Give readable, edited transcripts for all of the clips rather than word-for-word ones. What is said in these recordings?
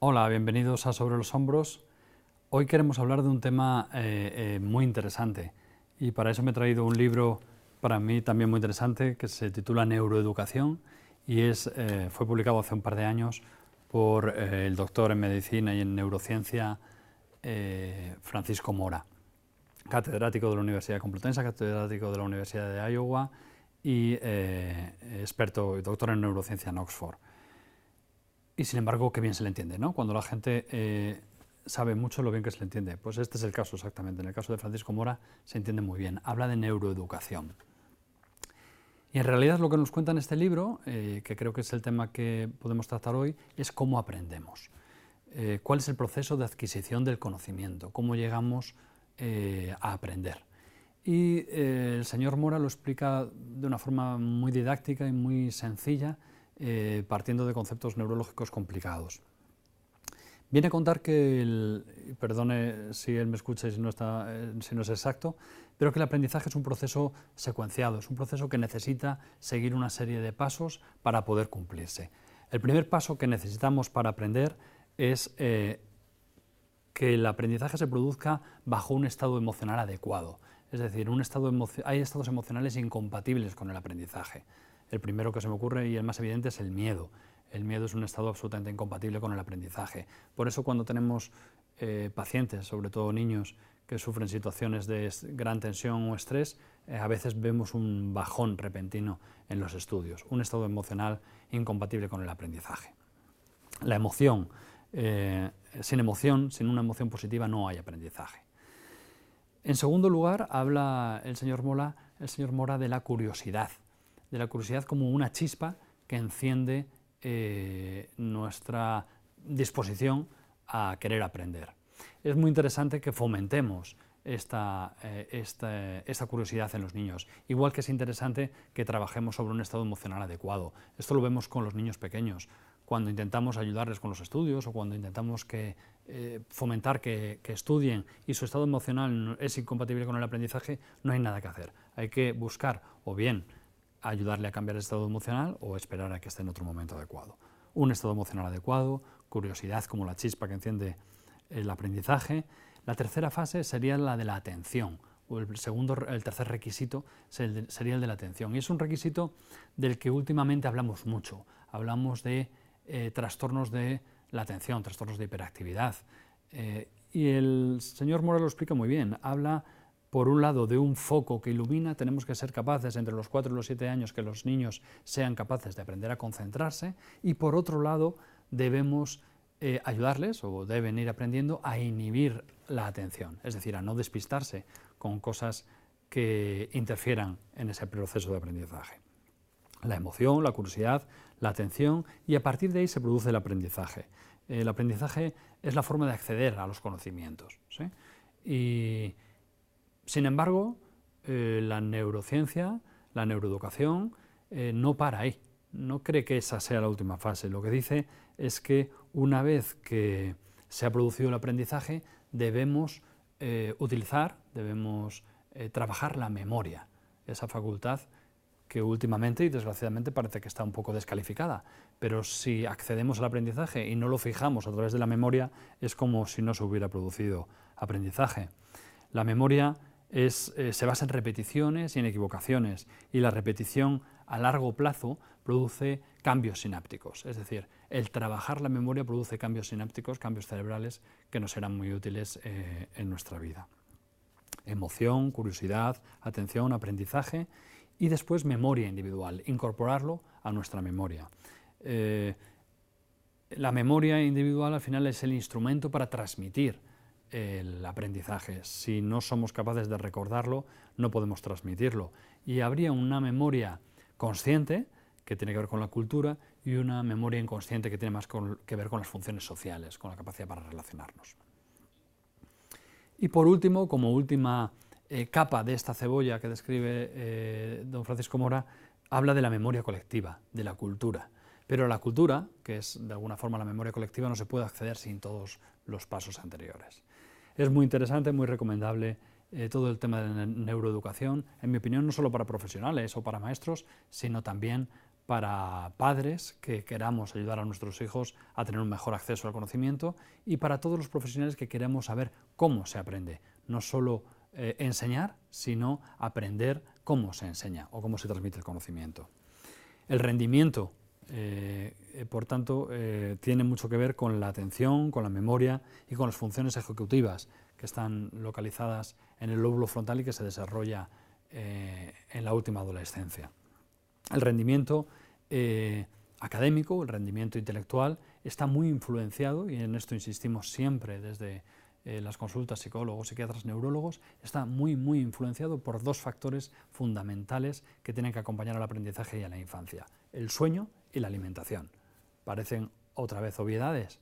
Hola, bienvenidos a Sobre los Hombros. Hoy queremos hablar de un tema muy interesante y para eso me he traído un libro para mí también muy interesante que se titula Neuroeducación y fue publicado hace un par de años por el doctor en medicina y en neurociencia Francisco Mora, catedrático de la Universidad Complutense, catedrático de la Universidad de Iowa y experto y doctor en neurociencia en Oxford. Y sin embargo, qué bien se le entiende, ¿no? Cuando la gente sabe mucho lo bien que se le entiende. Pues este es el caso exactamente. En el caso de Francisco Mora se entiende muy bien. Habla de neuroeducación. Y en realidad lo que nos cuenta en este libro, que creo que es el tema que podemos tratar hoy, es cómo aprendemos. Cuál es el proceso de adquisición del conocimiento, cómo llegamos a aprender. Y el señor Mora lo explica de una forma muy didáctica y muy sencilla, partiendo de conceptos neurológicos complicados. Viene a contar que, perdone si él me escucha y si no es exacto, pero que el aprendizaje es un proceso secuenciado, es un proceso que necesita seguir una serie de pasos para poder cumplirse. El primer paso que necesitamos para aprender es que el aprendizaje se produzca bajo un estado emocional adecuado. Es decir, hay estados emocionales incompatibles con el aprendizaje. El primero que se me ocurre y el más evidente es el miedo. El miedo es un estado absolutamente incompatible con el aprendizaje. Por eso cuando tenemos pacientes, sobre todo niños, que sufren situaciones de gran tensión o estrés, a veces vemos un bajón repentino en los estudios, un estado emocional incompatible con el aprendizaje. La emoción, sin una emoción positiva no hay aprendizaje. En segundo lugar, habla el señor Mora de la curiosidad como una chispa que enciende nuestra disposición a querer aprender. Es muy interesante que fomentemos esta curiosidad en los niños, igual que es interesante que trabajemos sobre un estado emocional adecuado. Esto lo vemos con los niños pequeños. Cuando intentamos ayudarles con los estudios o cuando intentamos fomentar que estudien y su estado emocional es incompatible con el aprendizaje, no hay nada que hacer. Hay que buscar o bien ayudarle a cambiar el estado emocional o esperar a que esté en otro momento adecuado. Un estado emocional adecuado, curiosidad como la chispa que enciende el aprendizaje. La tercera fase sería la de la atención. El tercer requisito sería el de la atención. Y es un requisito del que últimamente hablamos mucho. Hablamos de trastornos de la atención, trastornos de hiperactividad. Y el señor Mora lo explica muy bien. Habla, por un lado, de un foco que ilumina. Tenemos que ser capaces, entre los 4 y los 7 años, que los niños sean capaces de aprender a concentrarse. Y por otro lado, debemos ayudarles, o deben ir aprendiendo, a inhibir la atención. Es decir, a no despistarse con cosas que interfieran en ese proceso de aprendizaje. La emoción, la curiosidad, la atención, y a partir de ahí se produce el aprendizaje. El aprendizaje es la forma de acceder a los conocimientos, ¿sí? Y, sin embargo, la neurociencia, la neuroeducación, no para ahí, no cree que esa sea la última fase. Lo que dice es que una vez que se ha producido el aprendizaje, debemos trabajar la memoria, esa facultad que últimamente y desgraciadamente parece que está un poco descalificada, pero si accedemos al aprendizaje y no lo fijamos a través de la memoria, es como si no se hubiera producido aprendizaje. La memoria se basa en repeticiones y en equivocaciones, y la repetición a largo plazo produce cambios sinápticos, es decir, el trabajar la memoria produce cambios sinápticos, cambios cerebrales que nos serán muy útiles en nuestra vida. Emoción, curiosidad, atención, aprendizaje y después memoria individual, incorporarlo a nuestra memoria. La memoria individual al final es el instrumento para transmitir el aprendizaje. Si no somos capaces de recordarlo, no podemos transmitirlo. Y habría una memoria consciente, que tiene que ver con la cultura, y una memoria inconsciente que tiene más que ver con las funciones sociales, con la capacidad para relacionarnos. Y por último, como última capa de esta cebolla que describe don Francisco Mora, habla de la memoria colectiva, de la cultura. Pero la cultura, que es de alguna forma la memoria colectiva, no se puede acceder sin todos los pasos anteriores. Es muy interesante, muy recomendable todo el tema de la neuroeducación, en mi opinión, no solo para profesionales o para maestros, sino también para padres que queramos ayudar a nuestros hijos a tener un mejor acceso al conocimiento y para todos los profesionales que queremos saber cómo se aprende, no solo enseñar, sino aprender cómo se enseña o cómo se transmite el conocimiento. El rendimiento, por tanto, tiene mucho que ver con la atención, con la memoria y con las funciones ejecutivas que están localizadas en el lóbulo frontal y que se desarrolla en la última adolescencia. El rendimiento académico, el rendimiento intelectual, está muy influenciado, y en esto insistimos siempre desde las consultas psicólogos, psiquiatras, neurólogos, está muy influenciado por dos factores fundamentales que tienen que acompañar al aprendizaje y a la infancia: el sueño y la alimentación. Parecen otra vez obviedades,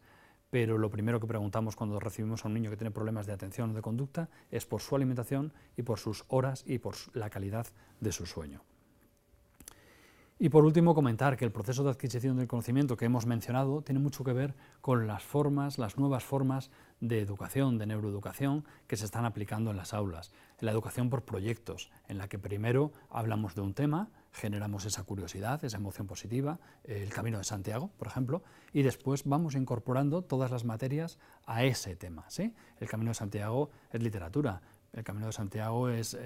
pero lo primero que preguntamos cuando recibimos a un niño que tiene problemas de atención o de conducta es por su alimentación y por sus horas y por la calidad de su sueño. Y por último, comentar que el proceso de adquisición del conocimiento que hemos mencionado tiene mucho que ver con las nuevas formas de educación, de neuroeducación, que se están aplicando en las aulas. En la educación por proyectos, en la que primero hablamos de un tema, generamos esa curiosidad, esa emoción positiva, el Camino de Santiago, por ejemplo, y después vamos incorporando todas las materias a ese tema, ¿sí? El Camino de Santiago es literatura. El Camino de Santiago es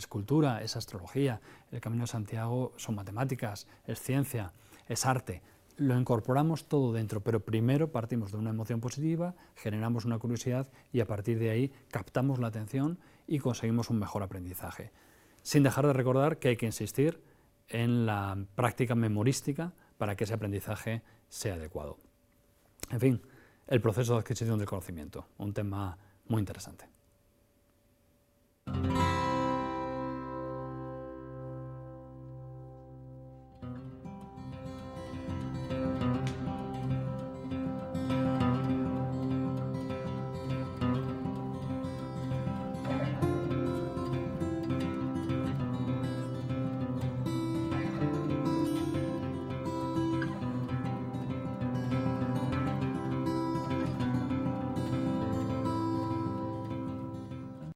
cultura, es astrología. El Camino de Santiago son matemáticas, es ciencia, es arte. Lo incorporamos todo dentro, pero primero partimos de una emoción positiva, generamos una curiosidad y a partir de ahí captamos la atención y conseguimos un mejor aprendizaje. Sin dejar de recordar que hay que insistir en la práctica memorística para que ese aprendizaje sea adecuado. En fin, el proceso de adquisición del conocimiento, un tema muy interesante.